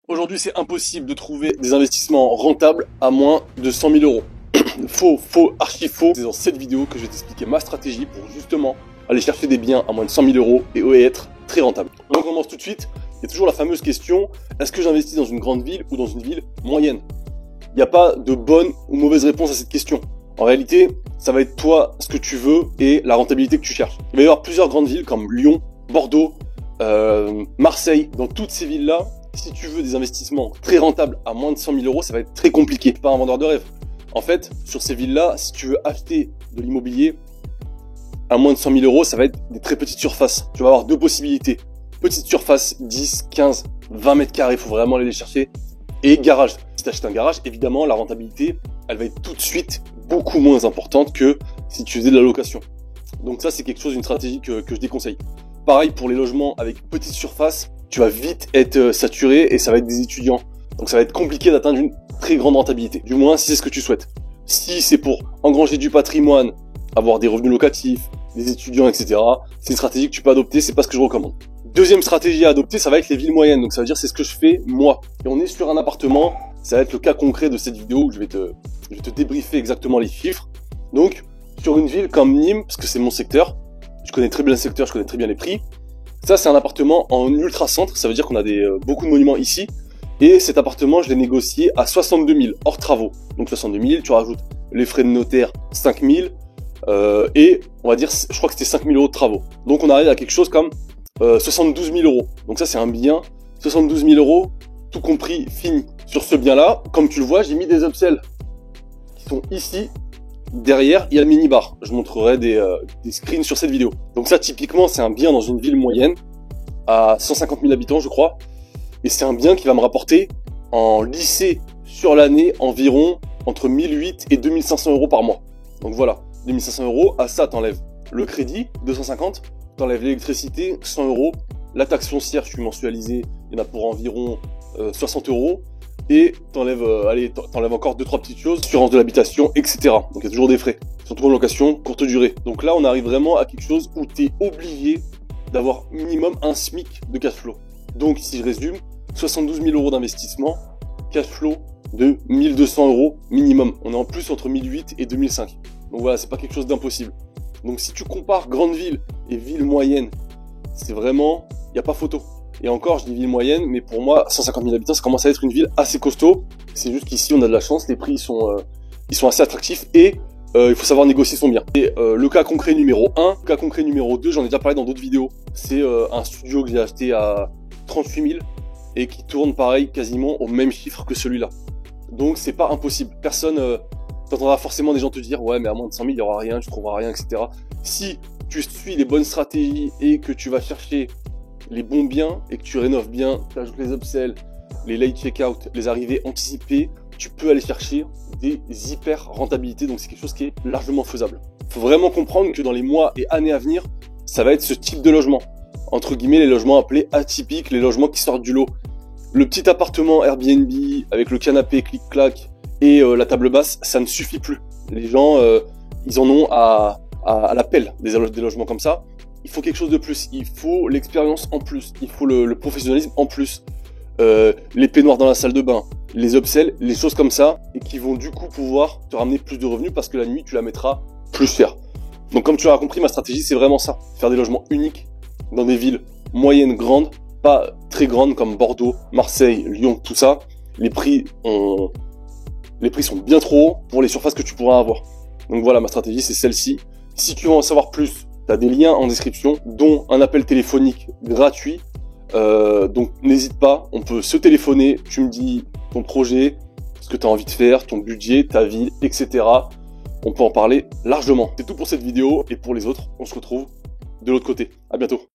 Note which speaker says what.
Speaker 1: Aujourd'hui, c'est impossible de trouver des investissements rentables à moins de 100 000 euros. Faux, archi faux. C'est dans cette vidéo que je vais t'expliquer ma stratégie pour justement aller chercher des biens à moins de 100 000 euros et être très rentable. Donc on commence tout de suite. Il y a toujours la fameuse question, est-ce que j'investis dans une grande ville ou dans une ville moyenne? Il n'y a pas de bonne ou mauvaise réponse à cette question. En réalité, ça va être toi, ce que tu veux et la rentabilité que tu cherches. Il va y avoir plusieurs grandes villes comme Lyon, Bordeaux, Marseille. Dans toutes ces villes-là, si tu veux des investissements très rentables à moins de 100 000 euros, ça va être très compliqué. Pas un vendeur de rêve. En fait, sur ces villes-là, si tu veux acheter de l'immobilier à moins de 100 000 euros, ça va être des très petites surfaces. Tu vas avoir deux possibilités. Petite surface, 10, 15, 20 mètres carrés, il faut vraiment aller les chercher. Et garage. Si tu achètes un garage, évidemment, la rentabilité, elle va être tout de suite beaucoup moins importante que si tu faisais de la location. Donc ça, c'est quelque chose, une stratégie que je déconseille. Pareil pour les logements avec petite surface, tu vas vite être saturé et ça va être des étudiants. Donc ça va être compliqué d'atteindre une très grande rentabilité. Du moins, si c'est ce que tu souhaites. Si c'est pour engranger du patrimoine, avoir des revenus locatifs, des étudiants, etc., c'est une stratégie que tu peux adopter, c'est pas ce que je recommande. Deuxième stratégie à adopter, ça va être les villes moyennes. Donc ça veut dire c'est ce que je fais moi. Et on est sur un appartement, ça va être le cas concret de cette vidéo où je vais te débriefer exactement les chiffres. Donc sur une ville comme Nîmes, parce que c'est mon secteur, je connais très bien le secteur, je connais très bien les prix. Ça c'est un appartement en ultra centre, ça veut dire qu'on a beaucoup de monuments ici. Et cet appartement, je l'ai négocié à 62 000 hors travaux. Donc 62 000, tu rajoutes les frais de notaire 5 000 et on va dire, je crois que c'était 5 000 euros de travaux. Donc on arrive à quelque chose comme 72 000 euros. Donc ça c'est un bien, 72 000 euros, tout compris, fini. Sur ce bien-là, comme tu le vois, j'ai mis des upsells qui sont ici. Derrière, il y a le minibar. Je montrerai des screens sur cette vidéo. Donc ça, typiquement, c'est un bien dans une ville moyenne à 150 000 habitants, je crois. Et c'est un bien qui va me rapporter en lycée sur l'année environ entre 1008 et 2500 euros par mois. Donc voilà, 2500 euros, à ça t'enlèves le crédit, 250, t'enlèves l'électricité, 100 euros, la taxe foncière, je suis mensualisé, il y en a pour environ 60 euros, et t'enlèves encore 2-3 petites choses, assurance de l'habitation, etc. Donc il y a toujours des frais, surtout en location, courte durée. Donc là, on arrive vraiment à quelque chose où t'es obligé d'avoir minimum un SMIC de cash flow. Donc si je résume, 72 000 euros d'investissement, cash flow de 1200 euros minimum. On est en plus entre 1008 et 2005. Donc voilà, c'est pas quelque chose d'impossible. Donc si tu compares grande ville et ville moyenne, c'est vraiment, il n'y a pas photo. Et encore, je dis ville moyenne, mais pour moi, 150 000 habitants, ça commence à être une ville assez costaud. C'est juste qu'ici, on a de la chance, les prix sont assez attractifs et il faut savoir négocier son bien. Et le cas concret numéro 1, cas concret numéro 2, j'en ai déjà parlé dans d'autres vidéos. C'est un studio que j'ai acheté à 38 000 et qui tourne pareil, quasiment au même chiffre que celui-là. Donc c'est pas impossible. Personne, t'entendras forcément des gens te dire ouais mais à moins de 100 000 il y aura rien, tu trouveras rien, etc. Si tu suis les bonnes stratégies et que tu vas chercher les bons biens et que tu rénoves bien, tu ajoutes les upsells, les late checkout, les arrivées anticipées, tu peux aller chercher des hyper rentabilités. Donc c'est quelque chose qui est largement faisable. Faut vraiment comprendre que dans les mois et années à venir, ça va être ce type de logement. Entre guillemets, les logements appelés atypiques, les logements qui sortent du lot. Le petit appartement Airbnb avec le canapé clic-clac et la table basse, ça ne suffit plus. Les gens, ils en ont à la pelle des logements comme ça. Il faut quelque chose de plus, il faut l'expérience en plus, il faut le professionnalisme en plus, les peignoirs dans la salle de bain, les upsells, les choses comme ça, et qui vont du coup pouvoir te ramener plus de revenus parce que la nuit, tu la mettras plus cher. Donc comme tu l'auras compris, ma stratégie, c'est vraiment ça. Faire des logements uniques dans des villes moyennes, grandes, pas très grandes comme Bordeaux, Marseille, Lyon, tout ça. Les prix sont bien trop hauts pour les surfaces que tu pourras avoir. Donc voilà, ma stratégie, c'est celle-ci. Si tu veux en savoir plus, tu as des liens en description, dont un appel téléphonique gratuit. Donc n'hésite pas, on peut se téléphoner, tu me dis ton projet, ce que tu as envie de faire, ton budget, ta ville, etc. On peut en parler largement. C'est tout pour cette vidéo, et pour les autres, on se retrouve de l'autre côté. À bientôt.